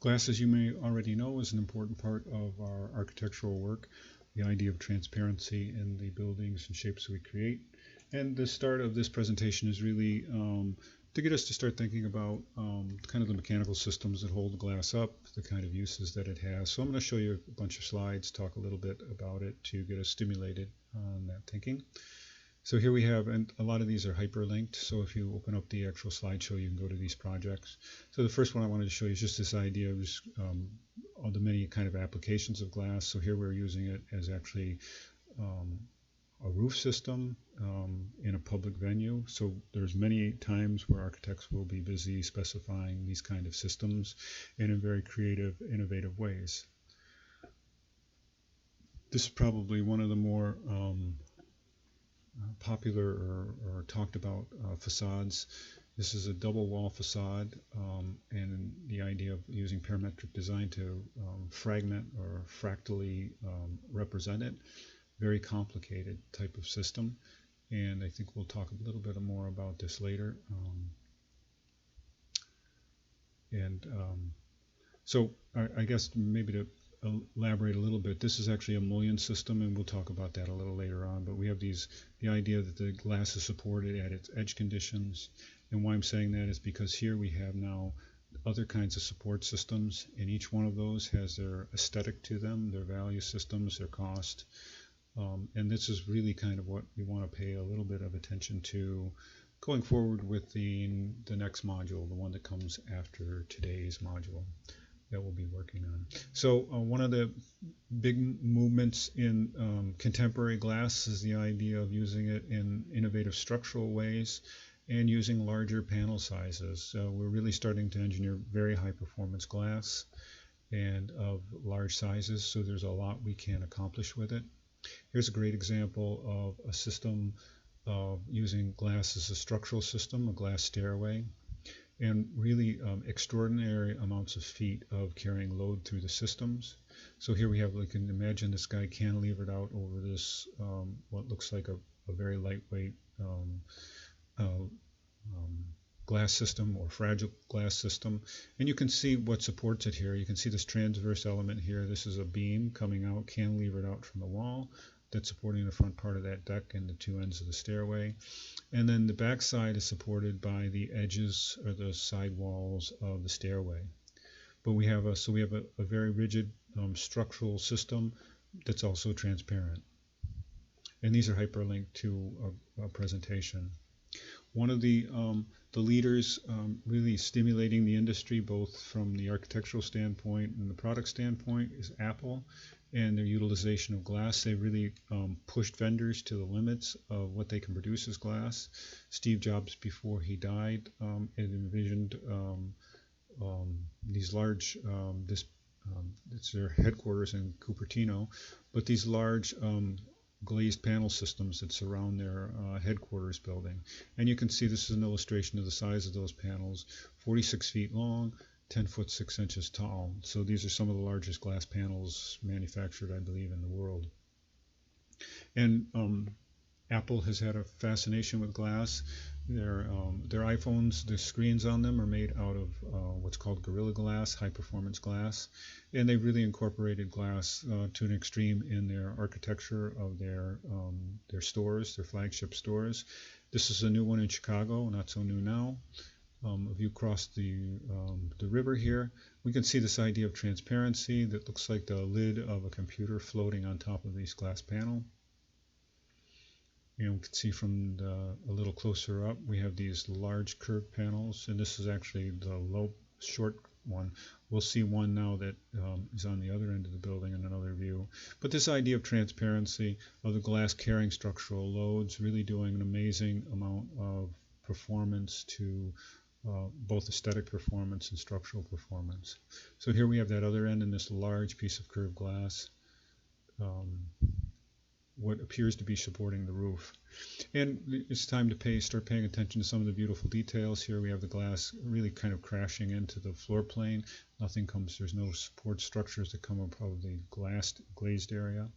Glass, as you may already know, is an important part of our architectural work, the idea of transparency in the buildings and shapes we create. And the start of this presentation is really to get us to start thinking about kind of the mechanical systems that hold the glass up, the kind of uses that it has. So I'm going to show you a bunch of slides, talk a little bit about it to get us stimulated on that thinking. So here we have, and a lot of these are hyperlinked, so if you open up the actual slideshow, you can go to these projects. So the first one I wanted to show you is just this idea of all the many kind of applications of glass. So here we're using it as actually a roof system in a public venue. So there's many times where architects will be busy specifying these kind of systems and in very creative, innovative ways. This is probably one of the more popular or talked about facades. This is a double wall facade, and the idea of using parametric design to fragment or fractally represent it. Very complicated type of system, and I think we'll talk a little bit more about this later. So I guess maybe to elaborate a little bit, this is actually a mullion system, and we'll talk about that a little later on, but we have the idea that the glass is supported at its edge conditions, and why I'm saying that is because here we have now other kinds of support systems, and each one of those has their aesthetic to them, their value systems, their cost, and this is really kind of what we want to pay a little bit of attention to going forward with the next module, the one that comes after today's module that we'll be working on. So one of the big movements in contemporary glass is the idea of using it in innovative structural ways and using larger panel sizes. So we're really starting to engineer very high performance glass and of large sizes, so there's a lot we can accomplish with it. Here's a great example of a system of using glass as a structural system, a glass stairway, and really extraordinary amounts of feet of carrying load through the systems. So here we have, you can imagine this guy cantilevered out over this, what looks like a very lightweight glass system or fragile glass system. And you can see what supports it here. You can see this transverse element here. This is a beam coming out, cantilevered out from the wall, that's supporting the front part of that deck and the two ends of the stairway. And then the back side is supported by the edges or the side walls of the stairway. But we have a very rigid structural system that's also transparent. And these are hyperlinked to a presentation. One of the leaders really stimulating the industry, both from the architectural standpoint and the product standpoint, is Apple and their utilization of glass. They really pushed vendors to the limits of what they can produce as glass. Steve Jobs, before he died, had envisioned these large, it's their headquarters in Cupertino, but these large glazed panel systems that surround their headquarters building. And you can see this is an illustration of the size of those panels, 46 feet long, 10 foot 6 inches tall. So these are some of the largest glass panels manufactured, I believe, in the world. And Apple has had a fascination with glass. Their iPhones, the screens on them are made out of what's called Gorilla Glass, high performance glass, and they really incorporated glass to an extreme in their architecture of their stores, their flagship stores. This is a new one in Chicago, not so new now. If you cross the river here, we can see this idea of transparency that looks like the lid of a computer floating on top of this glass panel. And we can see from a little closer up, we have these large curved panels, and this is actually the short one. We'll see one now that is on the other end of the building in another view. But this idea of transparency, of the glass carrying structural loads, really doing an amazing amount of performance to both aesthetic performance and structural performance. So here we have that other end in this large piece of curved glass, what appears to be supporting the roof. And it's time to start paying attention to some of the beautiful details. Here we have the glass really kind of crashing into the floor plane. There's no support structures that come above the glazed area.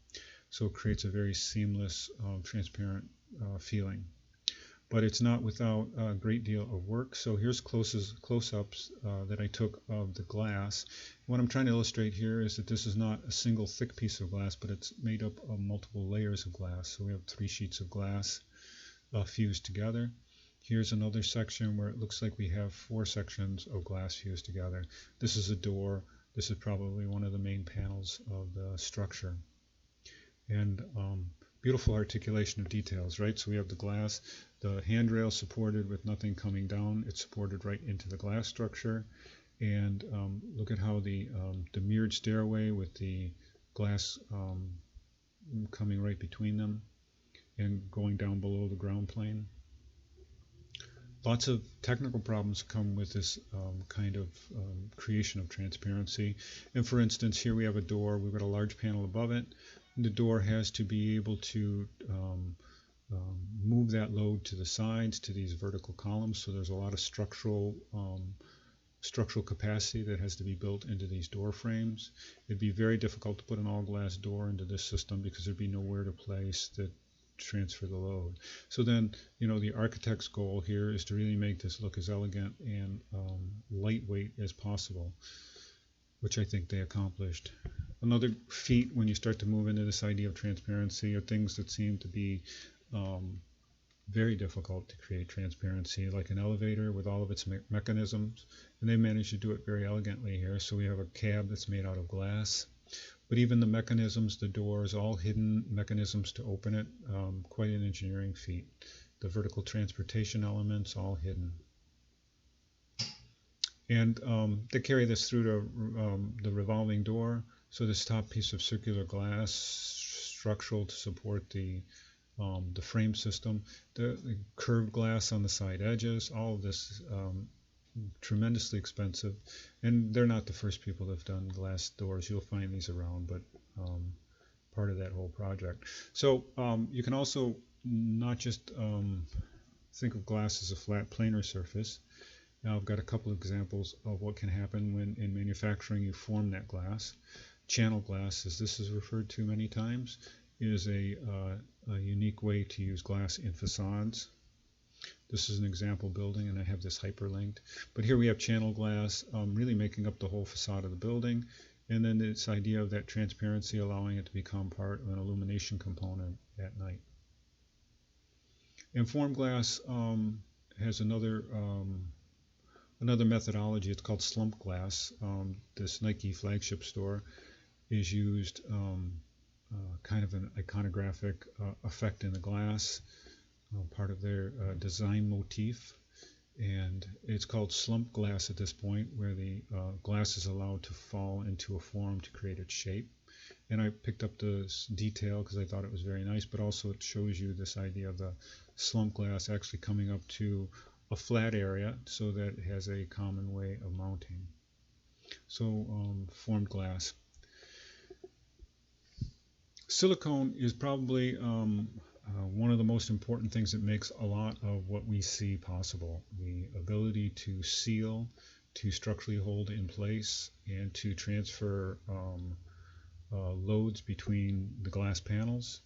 So it creates a very seamless, transparent feeling. but it's not without a great deal of work. So here's close-ups that I took of the glass. What I'm trying to illustrate here is that this is not a single thick piece of glass, but it's made up of multiple layers of glass. So we have 3 sheets of glass fused together. Here's another section where it looks like we have 4 sections of glass fused together. This is a door. This is probably one of the main panels of the structure. And beautiful articulation of details, right? So we have the glass, the handrail supported with nothing coming down. It's supported right into the glass structure. And look at how the mirrored stairway with the glass coming right between them and going down below the ground plane. Lots of technical problems come with this kind of creation of transparency. And for instance, here we have a door. We've got a large panel above it. The door has to be able to move that load to the sides, to these vertical columns. So there's a lot of structural capacity that has to be built into these door frames. It'd be very difficult to put an all-glass door into this system because there'd be nowhere to place the transfer the load. So then, the architect's goal here is to really make this look as elegant and lightweight as possible, which I think they accomplished. Another feat when you start to move into this idea of transparency are things that seem to be very difficult to create transparency, like an elevator with all of its mechanisms, and they managed to do it very elegantly here. So we have a cab that's made out of glass. But even the mechanisms, the doors, all hidden mechanisms to open it, quite an engineering feat. The vertical transportation elements, all hidden. And they carry this through to the revolving door. So this top piece of circular glass, structural to support the frame system, the curved glass on the side edges, all of this tremendously expensive, and they're not the first people that have done glass doors. You'll find these around, but part of that whole project. So you can also not just think of glass as a flat planar surface. Now I've got a couple of examples of what can happen when in manufacturing you form that glass. Channel glass, as this is referred to many times, is a unique way to use glass in facades. This is an example building, and I have this hyperlinked. But here we have channel glass really making up the whole facade of the building, and then this idea of that transparency allowing it to become part of an illumination component at night. And form glass has another methodology. It's called slump glass. This Nike flagship store is used kind of an iconographic effect in the glass. Part of their design motif, and it's called slump glass at this point, where the glass is allowed to fall into a form to create its shape. And I picked up this detail because I thought it was very nice, but also it shows you this idea of the slump glass actually coming up to a flat area so that it has a common way of mounting. So formed glass. Silicone is probably one of the most important things that makes a lot of what we see possible. The ability to seal, to structurally hold in place, and to transfer loads between the glass panels.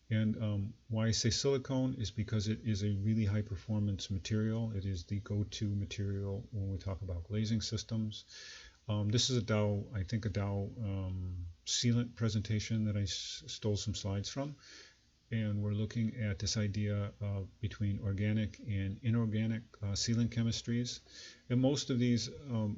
And why I say silicone is because it is a really high performance material. It is the go-to material when we talk about glazing systems. This is a Dow Sealant presentation that I stole some slides from. And we're looking at this idea between organic and inorganic sealant chemistries. And most of these,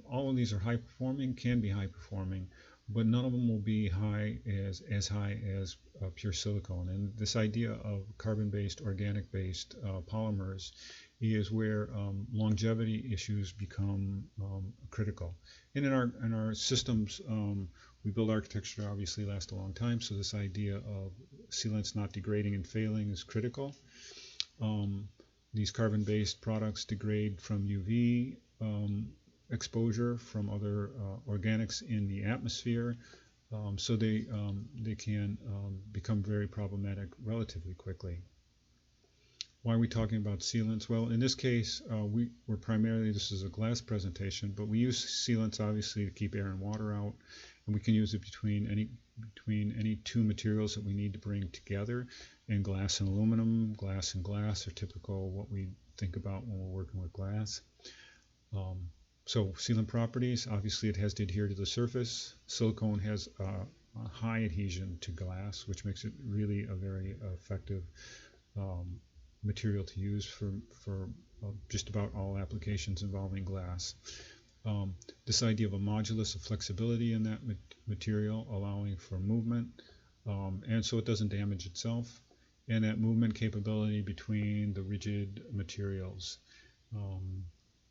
all of these are high performing, can be high performing, but none of them will be as high as pure silicone. And this idea of carbon-based, organic-based polymers is where longevity issues become critical. And in our systems, we build architecture to obviously last a long time, so this idea of sealants not degrading and failing is critical. These carbon-based products degrade from UV exposure from other organics in the atmosphere, so they can become very problematic relatively quickly. Why are we talking about sealants? Well, in this case, we're primarily, this is a glass presentation, but we use sealants obviously to keep air and water out, and we can use it between any two materials that we need to bring together. And glass and aluminum, glass and glass are typical what we think about when we're working with glass. So sealant properties, obviously it has to adhere to the surface. Silicone has a high adhesion to glass, which makes it really a very effective material to use for just about all applications involving glass. This idea of a modulus of flexibility in that material, allowing for movement, and so it doesn't damage itself, and that movement capability between the rigid materials,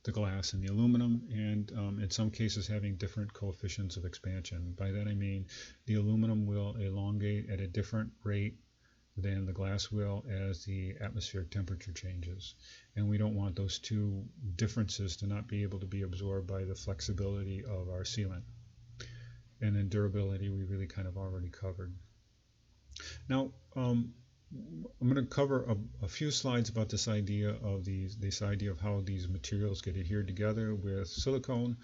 the glass and the aluminum, and in some cases having different coefficients of expansion. By that I mean the aluminum will elongate at a different rate than the glass will as the atmospheric temperature changes. And we don't want those two differences to not be able to be absorbed by the flexibility of our sealant. And then durability we really kind of already covered. Now, I'm going to cover a few slides about this idea of how these materials get adhered together with silicone.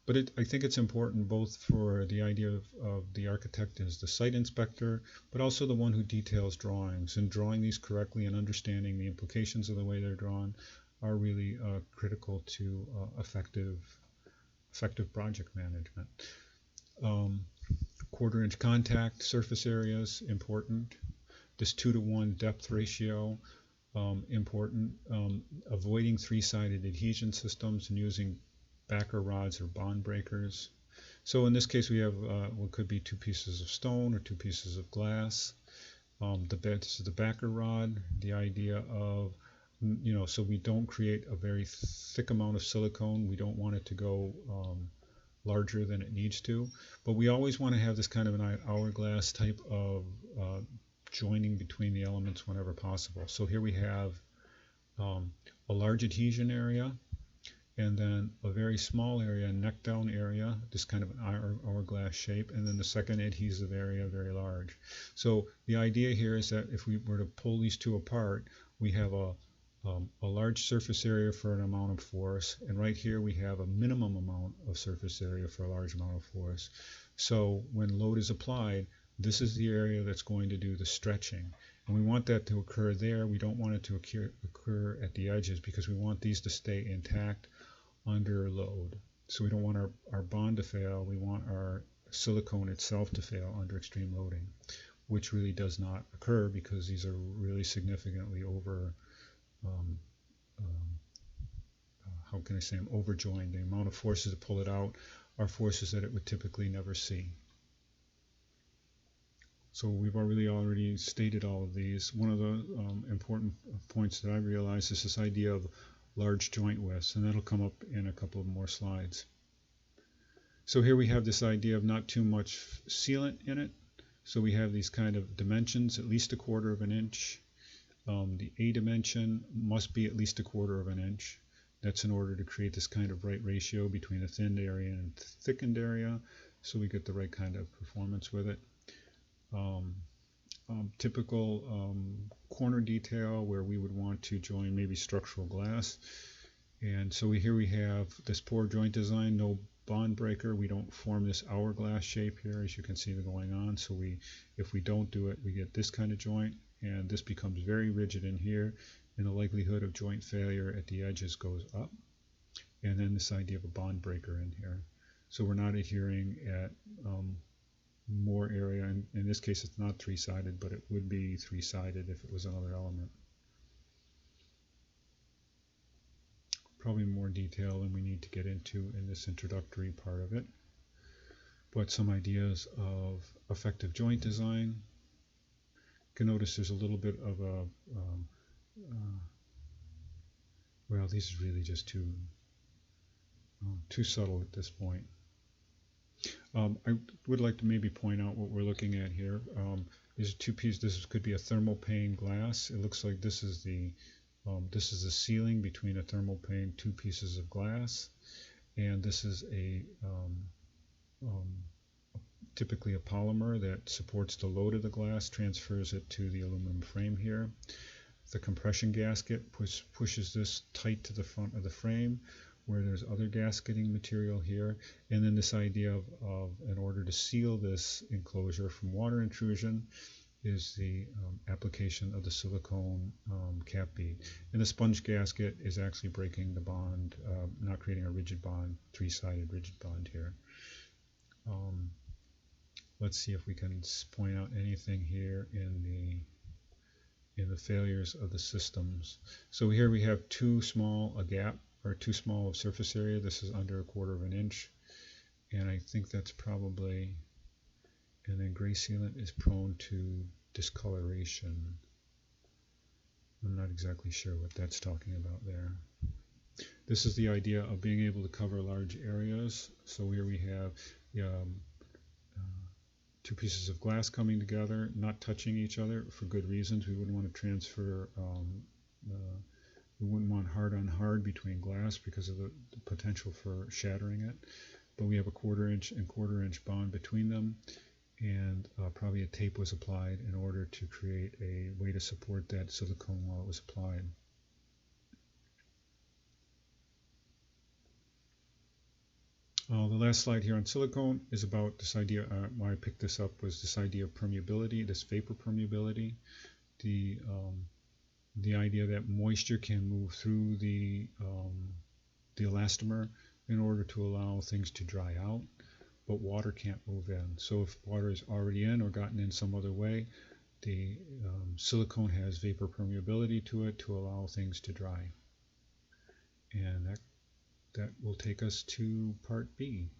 But I think it's important both for the idea of the architect as the site inspector, but also the one who details drawings. And drawing these correctly and understanding the implications of the way they're drawn are really critical to effective project management. 1/4-inch contact surface areas, important. This 2-to-1 depth ratio, important. Avoiding 3-sided adhesion systems and using backer rods or bond breakers. So in this case we have what could be 2 pieces of stone or 2 pieces of glass. This is the backer rod, the idea of, so we don't create a very thick amount of silicone. We don't want it to go larger than it needs to, but we always want to have this kind of an hourglass type of joining between the elements whenever possible. So here we have a large adhesion area, and then a very small area, neck down area, this kind of an hourglass shape, and then the second adhesive area, very large. So the idea here is that if we were to pull these two apart, we have a large surface area for an amount of force, and right here we have a minimum amount of surface area for a large amount of force. So when load is applied, this is the area that's going to do the stretching. And we want that to occur there. We don't want it to occur at the edges because we want these to stay intact under load. So we don't want our bond to fail. We want our silicone itself to fail under extreme loading, which really does not occur because these are really significantly overjoined. The amount of forces to pull it out are forces that it would typically never see. So we've already stated all of these. One of the important points that I realized is this idea of large joint widths, and that'll come up in a couple of more slides. So here we have this idea of not too much sealant in it. So we have these kind of dimensions, at least 1/4 of an inch. The A dimension must be at least 1/4 of an inch. That's in order to create this kind of right ratio between a thinned area and thickened area, so we get the right kind of performance with it. Typical corner detail where we would want to join maybe structural glass. And so here we have this poor joint design, no bond breaker. We don't form this hourglass shape here, as you can see going on. So if we don't do it, we get this kind of joint, and this becomes very rigid in here, and the likelihood of joint failure at the edges goes up. And then this idea of a bond breaker in here. So we're not adhering at more area, and in this case it's not 3-sided, but it would be 3-sided if it was another element. Probably more detail than we need to get into in this introductory part of it, but some ideas of effective joint design. You can notice there's a little bit of a well, these are really just too subtle at this point. I would like to maybe point out what we're looking at here. These are 2 pieces. This could be a thermal pane glass. It looks like this is the sealing between a thermal pane, 2 pieces of glass, and this is typically a polymer that supports the load of the glass, transfers it to the aluminum frame here. The compression gasket pushes this tight to the front of the frame. where there's other gasketing material here, and then this idea of in order to seal this enclosure from water intrusion is the application of the silicone cap bead. And the sponge gasket is actually breaking the bond, not creating a rigid bond, three-sided rigid bond here. Let's see if we can point out anything here in the failures of the systems. So here we have too small a gap, or too small of surface area. This is under 1/4 of an inch, and I think that's probably, and then gray sealant is prone to discoloration. I'm not exactly sure what that's talking about there. This is the idea of being able to cover large areas. So here we have two pieces of glass coming together, not touching each other for good reasons. We wouldn't want to transfer, we wouldn't want hard on hard between glass because of the potential for shattering it. But we have a 1/4 inch and 1/4 inch bond between them, and probably a tape was applied in order to create a way to support that silicone while it was applied. The last slide here on silicone is about this idea, why I picked this up was this idea of permeability, this vapor permeability, the idea that moisture can move through the elastomer in order to allow things to dry out, but water can't move in. So if water is already in or gotten in some other way, the silicone has vapor permeability to it to allow things to dry. And that will take us to part B.